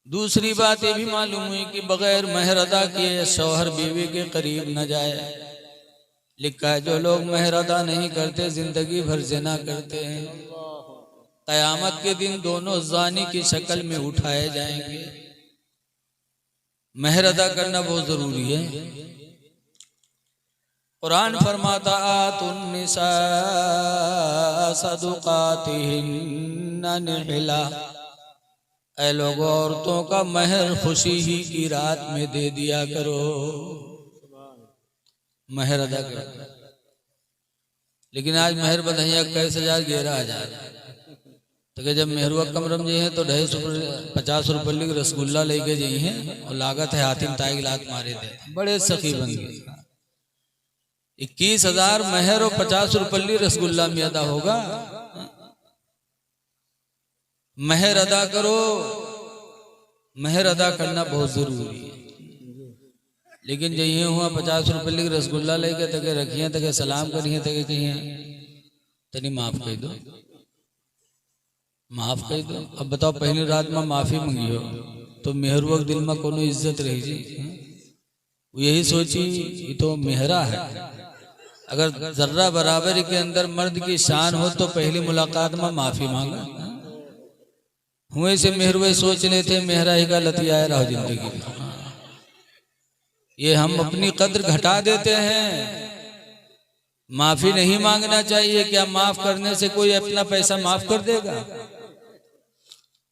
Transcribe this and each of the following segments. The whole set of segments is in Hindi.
दूसरी बात ये भी मालूम हुई कि बगैर महर अदा किए शौहर बीवी के करीब न जाए। लिखा है जो लोग महर अदा नहीं करते जिंदगी भर जिना करते हैं, कयामत के दिन दोनों जानी की शक्ल में उठाए जाएंगे। महर अदा करना बहुत जरूरी है। कुरान फरमाता आतुन्निसा सदुकातिहिन्ना निहिला, ऐ लोगों औरतों का महर खुशी ही की रात में दे दिया करो, महर अदा करो। लेकिन आज महर बधैया 21,000 11,000, तो जब मेहरुआ कम रमजे हैं तो 250 रुपये की रसगुल्ला लेके जाई हैं और लागत है हाथिम ताई लात मारे थे, बड़े सखी बन गए। 21,000 महर और 50 रुपये रसगुल्ला में अदा होगा। महर अदा करो, महर अदा करना बहुत जरूरी है। लेकिन जइए हुआ 50 रुपये की रसगुल्ला लेके तके रखिए, तके सलाम करिए, तके कहिए तनी माफ कर दो, माफ कर दो। अब बताओ पहली रात में माफी मंगी हो तो मेहरुआ दिल में कोनो इज्जत रही जी। यही सोची ये तो मेहरा है। अगर जर्रा बराबर के अंदर मर्द की शान हो तो पहली मुलाकात में माफी मांगा। हुए से मेहरुए सोच लेते मेहरा ही का लतियाए रहो जिंदगी। ये हम अपनी कद्र घटा देते हैं। माफी नहीं मांगना चाहिए। क्या माफ करने से कोई अपना पैसा माफ कर देगा?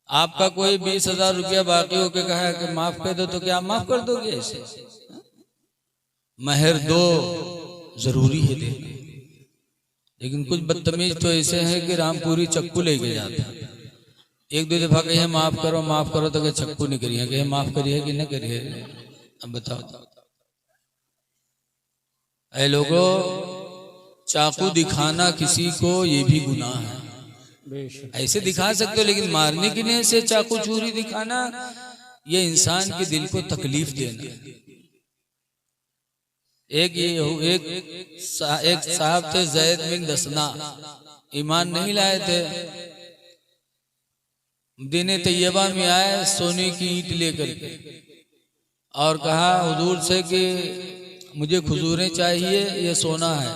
आपका कोई 20,000 रुपया बाकी होके कहा कि माफ कर दो, तो क्या आप माफ कर दोगे? ऐसे महर दो जरूरी है देना। लेकिन कुछ बदतमीज तो ऐसे हैं कि रामपुरी चक्कू लेके जाते हैं। एक दो दफा कहिए माफ करो तो चक्कू नहीं करिए, कहिए माफ करिए कि नहीं करिए। अब बताओ ऐ लोगों, चाकू दिखाना किसी को ये भी गुनाह है। ऐसे दिखा सकते हो, लेकिन मारने की नहीं से चाकू छुरी दिखाना ये इंसान के दिल को तकलीफ देना। एक साहब थे ज़ैद बिन दसना, ईमान नहीं लाए थे। दीने तैयबा में आए सोने की ईंट लेकर के और कहा हुजूर से कि मुझे खजूरें चाहिए, ये सोना है।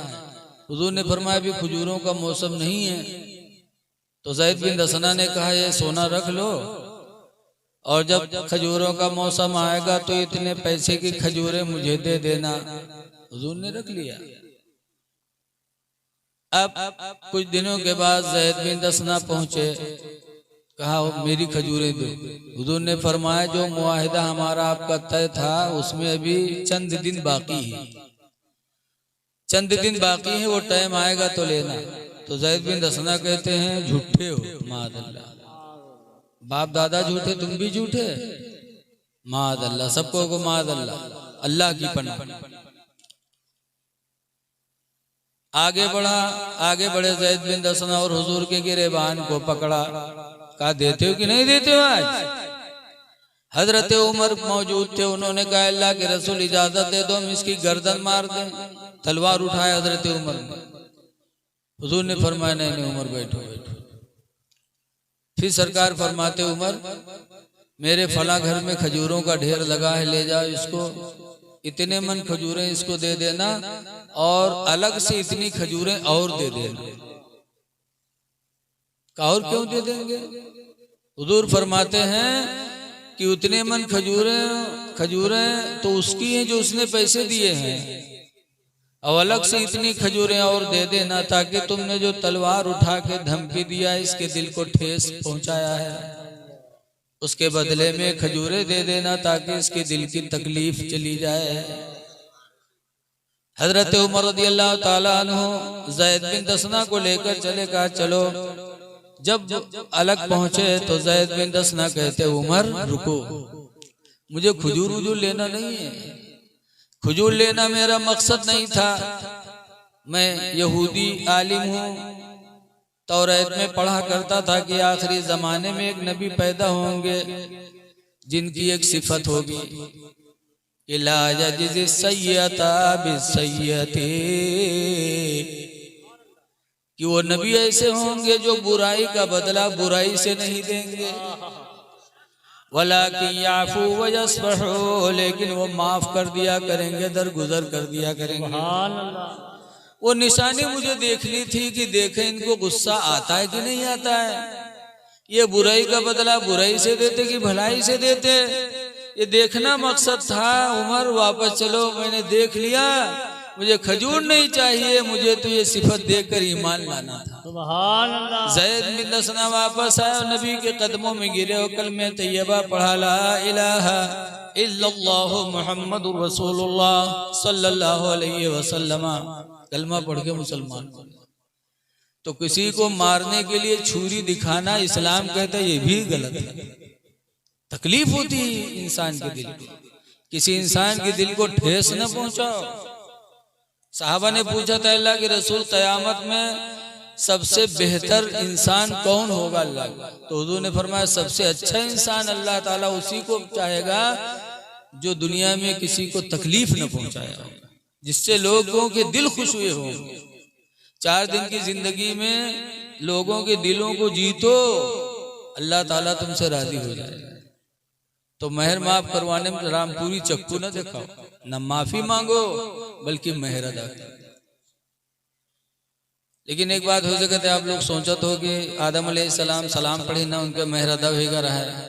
हुजूर ने फरमाया अभी खजूरों का मौसम नहीं है। तो ज़ैद बिन दसना ने कहा ये सोना रख लो और जब खजूरों का मौसम आएगा तो इतने पैसे की खजूरें मुझे दे देना। हुजूर ने रख लिया। अब कुछ दिनों के बाद ज़ैद बिन दसना पहुंचे, कहा मेरी खजूरें दो। हुजूर ने फरमाया जो मुआहिदा हमारा आपका तय था उसमें अभी चंद दिन बाकी है, चंद दिन बाकी है, वो टाइम आएगा तो लेना। तो ज़ैद बिन दसना कहते हैं झूठे हो मादअल्लाह, बाप दादा झूठे तुम भी झूठे, मादअल्लाह, सबको को मादअल्लाह, अल्लाह की पनाह। आगे बढ़े ज़ैद बिन दसना और हुजूर के गिरेबान को पकड़ा। कहा देते हो कि नहीं देते हो? आज हजरत उमर मौजूद थे, उन्होंने कहा अल्लाह के रसूल इजाजत दे दो हम इसकी गर्दन मार दें। तलवार उठाए हजरत उमर ने। हुजूर ने फरमाया नहीं उमर बैठो। फिर सरकार फरमाते उमर मेरे फला घर में खजूरों का ढेर लगा है, ले जाओ इसको, इतने मन खजूरें इसको दे देना और अलग से इतनी खजूरें और दे देना। और क्यों दे देंगे? हुजूर फरमाते हैं कि उतने मन खजूरें तो उसकी हैं जो उसने पैसे दिए हैं, और अलग से इतनी खजूरें और दे देना ताकि तुमने जो तलवार उठा के धमकी दिया इसके दिल को ठेस पहुंचाया है, उसके बदले में खजूरें दे देना ताकि इसके दिल की तकलीफ चली जाए। हजरत उमर रदियल्लाहु ताला अन्हु ज़ैद बिन दसना को लेकर चले, कहा चलो। जब अलग पहुंचे तो ज़ैद बिन दसना कहते उमर रुको, मुझे खजूर लेना नहीं है, खजूर लेना मेरा मकसद नहीं था। मैं यहूदी आलिम हूँ, तौरात में पढ़ा करता था कि आखिरी जमाने में एक नबी पैदा होंगे जिनकी एक सिफत होगी इला यजिज़ सय्यता बिसय्यति, कि वो नबी ऐसे होंगे जो बुराई का बदला बुराई से नहीं देंगे। वलाकिन याफू व यस्फहू, लेकिन वो माफ कर दिया करेंगे, दरगुजर कर दिया करेंगे। वो निशानी मुझे देखनी थी कि देखे इनको गुस्सा आता है कि नहीं आता है, ये बुराई का बदला बुराई से देते कि भलाई से देते, ये देखना मकसद था। उमर वापस चलो, मैंने देख लिया, मुझे खजूर नहीं चाहिए, मुझे तो ये सिफत देकर ईमान लाना था। सुभान अल्लाह। ज़ैद बिन दसना वापस आया और नबी के कदमों में गिरे और कलमे तैयबा पढ़ा, ला इलाहा इल्लल्लाह मुहम्मदुर रसूलुल्लाह सल्लल्लाहु अलैहि वसल्लम। कलमा पढ़ के मुसलमान। तो किसी को मारने के लिए छुरी दिखाना इस्लाम कहता है ये भी गलत है। तकलीफ होती है इंसान के दिल को, किसी इंसान के दिल को ठेस न पहुंचाओ। साहबा ने पूछा था अल्लाह के रसूल क़यामत में सबसे बेहतर इंसान कौन होगा अल्लाह का? तो हुजूर ने फरमाया सबसे अच्छा इंसान अल्लाह ताला उसी को चाहेगा जो दुनिया में किसी को तकलीफ न पहुंचाया, जिससे लोगों के दिल खुश हुए होंगे। 4 दिन की जिंदगी में लोगों के दिलों को जीतो, अल्लाह ताला तुमसे राजी हो जाएगा। तो महर माफ करवाने में रामपुरी चक्कू न दिखाओ, न माफी मांगो बल्कि महर अदा करो। लेकिन एक बात हो सकता है, आप लोग सोचत हो कि आदम अलैहिस्सलाम सलाम पढ़े ना उनके महर अदा होगा रहा है,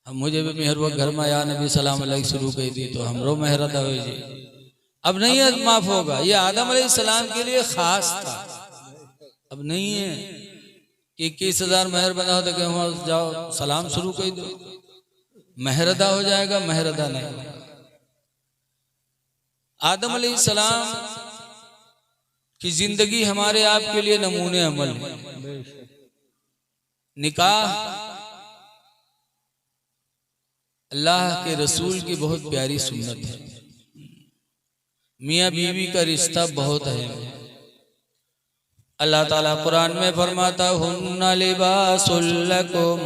हम मुझे भी मेहर वक्त घर में या नबी सलाम अलैहि शुरू कर दी तो हमरो महर अदा हो जाए। अब नहीं माफ होगा, ये आदम अलैहिस्सलाम के लिए खास था, अब नहीं है कि 21,000 महर बना हो तो कि वहां जाओ सलाम शुरू कर दो, महर अदा हो जाएगा, महर अदा नहीं होगा। आदम अलैहिस्सलाम की जिंदगी हमारे आपके लिए नमूने अमल है। निकाह अल्लाह के रसूल की बहुत प्यारी सुन्नत है। मियाँ बीवी का रिश्ता बहुत है। अल्लाह ताला कुरान में फरमाता हुन्ना लिबासुल लकुम,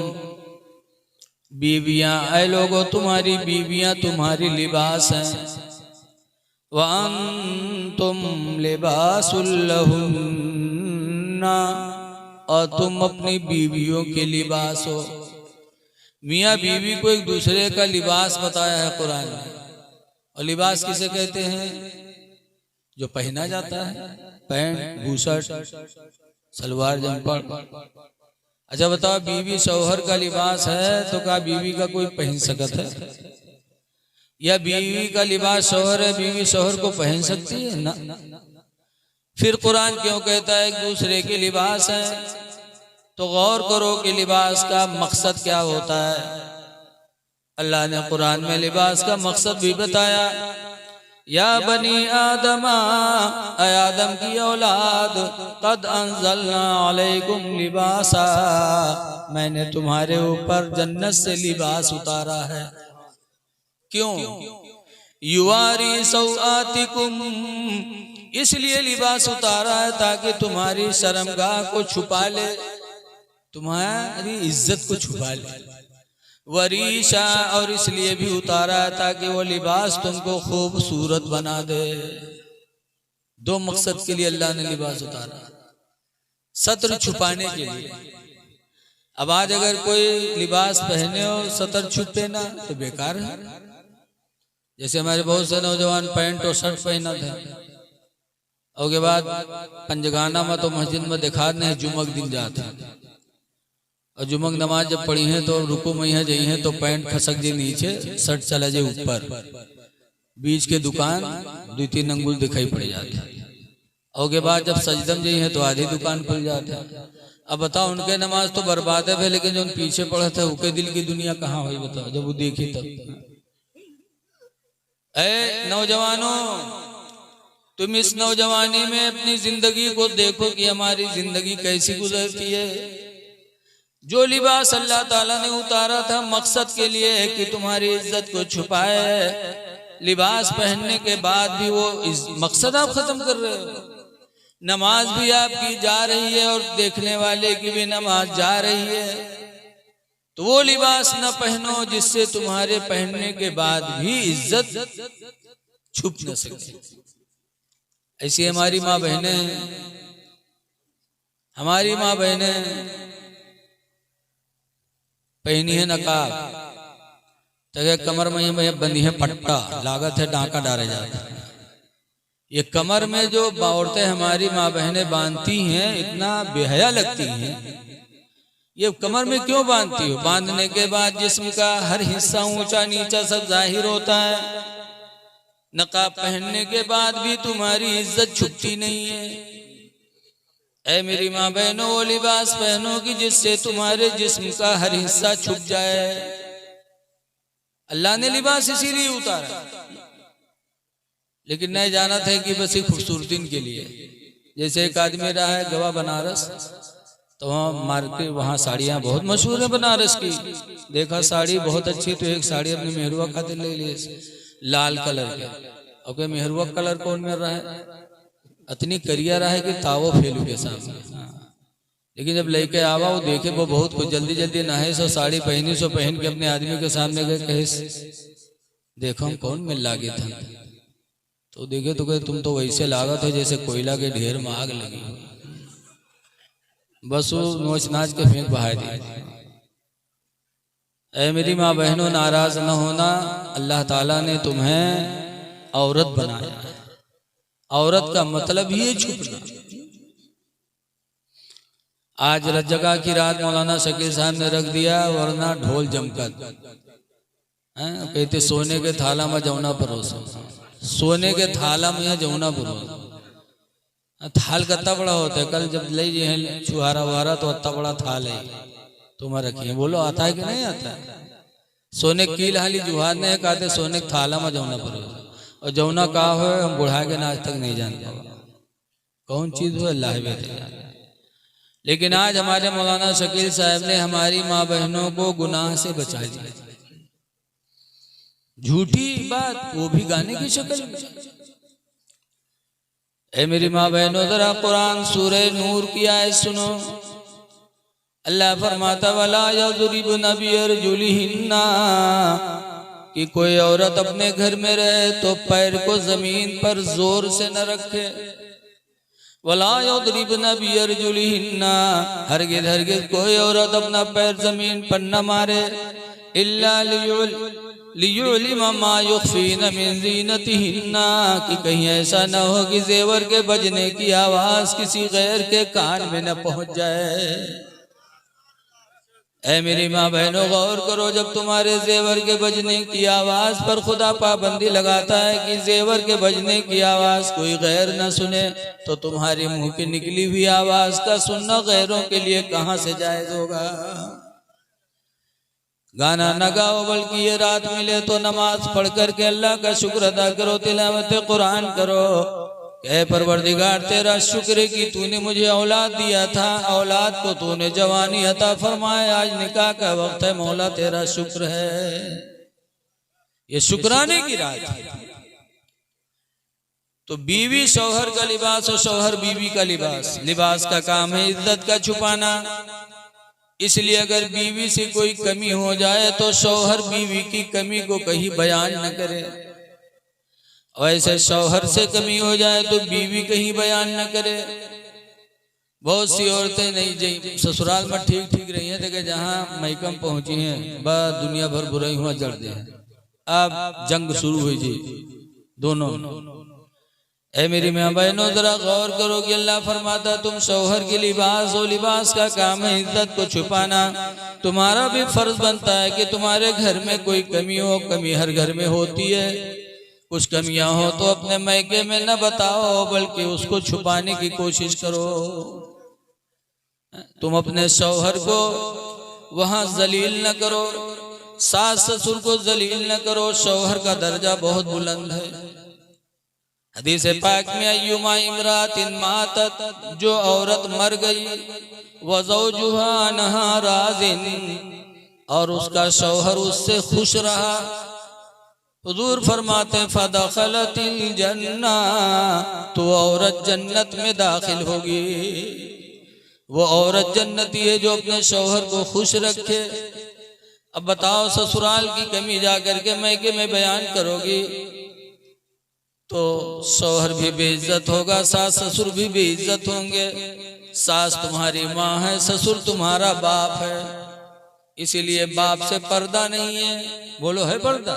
बीवियां ऐ लोगो तुम्हारी बीवियां तुम्हारी लिबास हैं, व अंतुम लिबासुल लहुन्ना, और तुम अपनी बीवियों के लिबास हो। मियाँ बीवी को एक दूसरे का लिबास बताया है कुरान में। और लिबास किसे कहते हैं? जो पहना जाता है, पैंट बूशर्ट सलवार जंपर। अच्छा बताओ, बीवी शौहर का लिबास है तो क्या बीवी का कोई पहन सकता है? या बीवी का लिबास शौहर है, बीवी शौहर को पहन सकती है ना? फिर कुरान क्यों कहता है एक दूसरे के लिबास है? तो गौर करो कि लिबास का मकसद क्या होता है। अल्लाह ने कुरान में लिबास का मकसद भी बताया। या बनी आदम, आदम की औलाद, कद अंज़लना अलैकुम लिबासा, मैंने तुम्हारे ऊपर जन्नत से लिबास उतारा है। क्यों? युवारी सौआतिकुम, इसलिए लिबास उतारा है ताकि तुम्हारी शर्मगाह को छुपा ले, तुम्हारी इज्जत को छुपा ले। वरीशा, और इसलिए भी उतारा है ताकि वो लिबास तुमको खूबसूरत बना दे। 2 मकसद के लिए अल्लाह ने लिबास उतारा, सत्र छुपाने के लिए। अब आज अगर कोई लिबास पहने और सतर छुपे ना तो बेकार है। जैसे हमारे बहुत से नौजवान पैंट और शर्ट पहना थे, और के बाद पंजगाना में तो मस्जिद में दिखा नहीं जुमक दिन जाता, और जुमक नमाज जब पढ़ी है तो रुकू में यहाँ जाई है तो पैंट खसक जाए नीचे, शर्ट चला जाए ऊपर, बीच के दुकान 2-3 अंगुल दिखाई पड़ जाता है। और के बाद जब सजदम जाई है तो आधी दुकान खुल जाता है। अब बताओ, उनके नमाज तो बर्बाद है, लेकिन जो पीछे पड़ा था उनके दिल की दुनिया कहाँ हुई बताओ, जब वो देखी तब। ऐ नौजवानों, तुम इस नौजवानी में अपनी जिंदगी को देखो कि हमारी जिंदगी कैसी गुजरती है। जो लिबास अल्लाह ताला ने उतारा था मकसद के लिए है कि तुम्हारी इज्जत को छुपाए। लिबास पहनने के बाद भी वो मकसद आप खत्म कर रहे हो। नमाज भी आपकी जा रही है और देखने वाले की भी नमाज जा रही है, तो वो लिबास न पहनो जिससे तुम्हारे पहनने के बाद भी इज्जत छुप न सके। ऐसी हमारी माँ बहनें, हमारी माँ बहनें पहनी है नकाब, तो कमर में बंदी है पट्टा, लागत है डांका डाले जाता है। ये कमर में जो औरतें हमारी माँ बहनें बांधती हैं, इतना बेहया लगती हैं। ये कमर में क्यों बांधती हो? बांधने के बाद जिस्म का हर हिस्सा ऊंचा नीचा सब जाहिर होता है। नकाब पहनने के बाद भी तुम्हारी इज्जत छुपती नहीं है। ऐ मेरी माँ बहनों, वो लिबास पहनो कि जिससे तुम्हारे जिस्म का हर हिस्सा छुप जाए। अल्लाह ने लिबास इसीलिए उतारा, लेकिन नहीं जाना था कि बस एक खूबसूरती के लिए। जैसे एक आदमी रहा है गवा बनारस, तो वहाँ मार्केट, वहाँ साड़ियाँ बहुत मशहूर है बनारस की। देखा साड़ी बहुत अच्छी, तो एक साड़ी अपनी मेहरुआ खातिर ले लिए, लाल कलर के। ओके, मेहरुआ कलर कौन मिल रहा है? इतनी करिया रहा है कि तावो फेलू के सामने। लेकिन जब लेके आवा, वो देखे वो बहुत कुछ जल्दी जल्दी नहाए, सो साड़ी पहनी, सो पहन के अपने आदमी के सामने गए, कहे देखो हम कौन मिल लागे था। तो देखे तो कहे तुम तो वैसे लागत हो जैसे कोयला के ढेर में आग लगी। बस वो नोच नाच के फेंक बहा दी। ऐ मेरी माँ बहनों, नाराज न होना, अल्लाह ताला ने तुम्हें औरत बनाया है। औरत का मतलब ही है छुपना। आज रज्जगा की रात मौलाना शकील साहब ने रख दिया, वरना ढोल जमकर कहते सोने के थाला में जमुना परोसो, सोने के थाला में जमुना परोसो। थाल कितना बड़ा होता है? कल जब ले हैं छुहारा वहारा, तो इतना बड़ा थाल है, तुम रखिए। बोलो आता है कि नहीं आता है? सोने कील हाली जुहार ने कहते सोने के थाला में जमुना परोसो। और जमुना कहा हो, हम बुढ़ा के आज तक नहीं जानते कौन चीज हो, अल्लाह बेहतर। लेकिन आज हमारे मौलाना शकील साहब ने हमारी माँ बहनों को गुनाह से बचा दिया। झूठी बात, वो भी गाने की शक्ल में। ऐ मेरी माँ बहनों, जरा कुरान सूरे नूर की आयत सुनो। अल्लाह फरमाता वला यज़रिबन बिअरजुलिहिन्ना, कि कोई औरत अपने घर में रहे तो पैर को जमीन पर जोर से न रखे। वला यज़रिबन बिअरजुलिहिन्ना, हरगिज़ हरगिज़ कोई औरत अपना पैर जमीन पर न मारे। इल्ला लियुलिमा मा युख्फीना मिन ज़ीनतिहिन्ना, कि कहीं ऐसा न हो कि जेवर के बजने की आवाज किसी गैर के कान में न पहुंच जाए। ऐ मेरी माँ बहनों, गौर करो, जब तुम्हारे जेवर के बजने की आवाज पर खुदा पाबंदी लगाता है कि जेवर के बजने की आवाज कोई गैर न सुने, तो तुम्हारे मुंह की निकली हुई आवाज का सुनना गैरों के लिए कहां से जायज होगा? गाना न गाओ, बल्कि ये रात मिले तो नमाज पढ़ करके अल्लाह का शुक्र अदा करो, तिलावत कुरान करो। ऐ परवरदिगार, तेरा शुक्र है कि तूने मुझे औलाद दिया था, औलाद को तूने जवानी अता फरमाए, आज निकाह का वक्त है, मौला तेरा शुक्र है। ये शुक्राने की रात है। तो बीवी शौहर का लिबास और शौहर बीवी का लिबास, लिबास का काम है इज्जत का छुपाना। इसलिए अगर बीवी से कोई कमी हो जाए तो शौहर बीवी की कमी को कहीं बयान न करे, वैसे शौहर से कमी हो जाए तो बीवी कहीं बयान न करे। बहुत सी औरतें नहीं ससुराल में ठीक ठीक रही हैं, देखिए जहाँ मैकम पहुंची हैं बस दुनिया भर बुराई हुआ जड़ दे। अब जंग शुरू हुई जी दोनों। ऐ मेरी माँ बहनों, जरा गौर करो कि अल्लाह फरमाता तुम शौहर के लिबास हो, लिबास का काम है इज्जत को छुपाना। तुम्हारा भी फर्ज बनता है कि तुम्हारे घर में कोई कमी हो, कमी हर घर में होती है, कुछ कमियां हो तो अपने मैके में न बताओ, बल्कि उसको छुपाने की कोशिश करो। तुम अपने शौहर को वहां जलील न करो, सास ससुर को जलील न करो, शौहर का दर्जा बहुत बुलंद है। हदीस पाक में अय्युमा इमरातिन मातत, जो औरत मर गई, व ज़ौजुहा अन्हा राज़िन, और उसका शौहर उससे खुश रहा, हुजूर फरमाते फदखलतिल जन्ना, तो औरत जन्नत में दाखिल होगी। वो औरत जन्नती है जो अपने शौहर को खुश रखे। अब बताओ, ससुराल की कमी जाकर के मैके में बयान करोगी तो शौहर भी बेइज्जत होगा, सास ससुर भी बेइज्जत होंगे। सास तुम्हारी माँ है, ससुर तुम्हारा बाप है। इसीलिए बाप से पर्दा नहीं है। बोलो है पर्दा?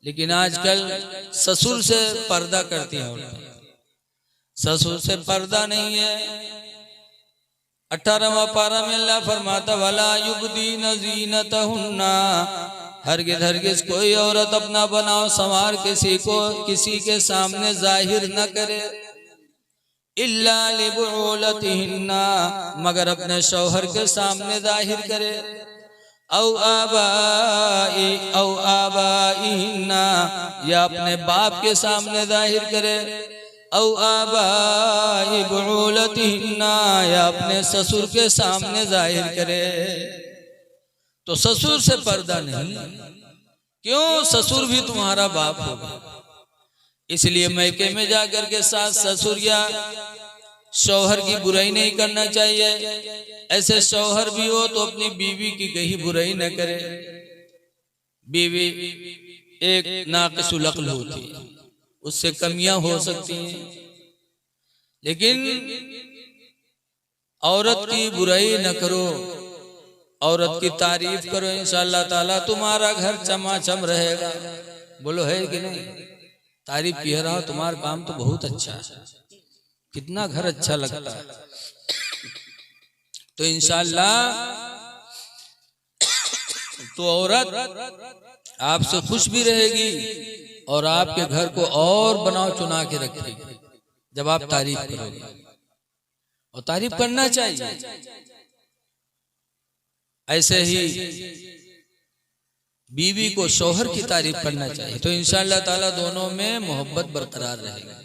लेकिन आजकल ससुर से पर्दा करती हैं औरतें। ससुर से पर्दा नहीं है। 18वां पारा में अल्लाह फरमाता वला युबदीन ज़ीनतहुन्ना, हरगिज़ हरगिज़ कोई औरत अपना बनाव संवार किसी के सामने जाहिर न करे, इल्ला लिबुलतिहिन्ना, मगर अपने शौहर के सामने जाहिर करे, औ आबाइहिन्ना, या अपने बाप के सामने जाहिर करे, औ आबाई बुलतिहिन्ना, या अपने ससुर के सामने जाहिर करे। तो ससुर से पर्दा नहीं। क्यों? ससुर भी तुम्हारा बाप होगा। इसलिए मैके में जाकर के सास ससुर या शौहर की बुराई नहीं करना चाहिए। ऐसे शौहर भी हो तो अपनी बीवी की कहीं बुराई न करे। बीवी एक नाक़िसुल अक़्ल होती है, उससे कमियां हो सकती हैं, लेकिन औरत की बुराई न करो, औरत की तारीफ करो, इंशाअल्लाह ताला तुम्हारा घर चमाचम रहेगा। बोलो है कि नहीं? तारीफ किया रहा तुम्हारा काम तो बहुत अच्छा है, कितना घर अच्छा लगता है। तो इंशाअल्लाह तो औरत आपसे खुश भी रहेगी और आपके घर को और बनाव चुना के रखेगी जब आप तारीफ करोगे। और तारीफ करना चाहिए। ऐसे ही बीवी को शौहर की तारीफ करना चाहिए, तो इंशाअल्लाह ताला दोनों में मोहब्बत बरकरार रहेगी।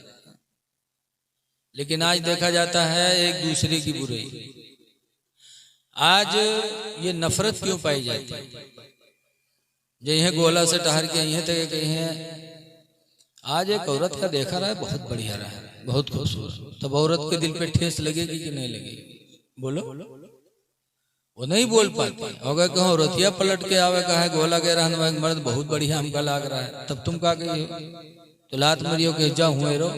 लेकिन आज देखा जाता है एक दूसरे की बुराई। आज ये नफरत क्यों पाई जाती है? यही गोला से टहर के यहीं तक कहीं है। आज एक औरत का देखा रहा है, बहुत बढ़िया रहा है, बहुत खूबसूरत। तब औरत के दिल पे ठेस लगेगी कि नहीं लगेगी? बोलो। वो नहीं बोल पाती। अगर कहो औरतिया पलट के आवे कहा है गोला के रहने मर्द बहुत बढ़िया हमका लाग रहा है, तब तुम क्या कही तो लात मरियो के जा हुए रो।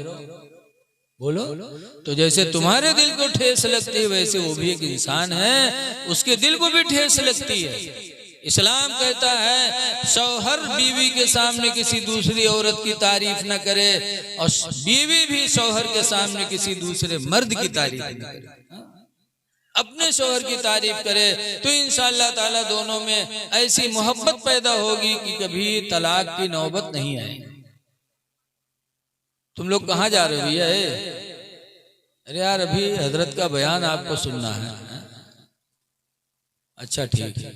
बोलो। तो जैसे तुम्हारे दिल को ठेस लगती है वैसे वो भी एक इंसान है, उसके दिल को भी ठेस लगती है। इस्लाम कहता है शौहर बीवी के सामने किसी दूसरी औरत की तारीफ न करे और बीवी भी शौहर के सामने किसी दूसरे मर्द की तारीफ न करे, अपने शौहर की तारीफ करे। तो इंशाअल्लाह ताला दोनों में ऐसी मोहब्बत पैदा होगी कि कभी तलाक की नौबत नहीं आएगी। तुम लोग कहाँ जा रहे हो भैया? अरे यार अभी हजरत का बयान आपको सुनना है। अच्छा ठीक है।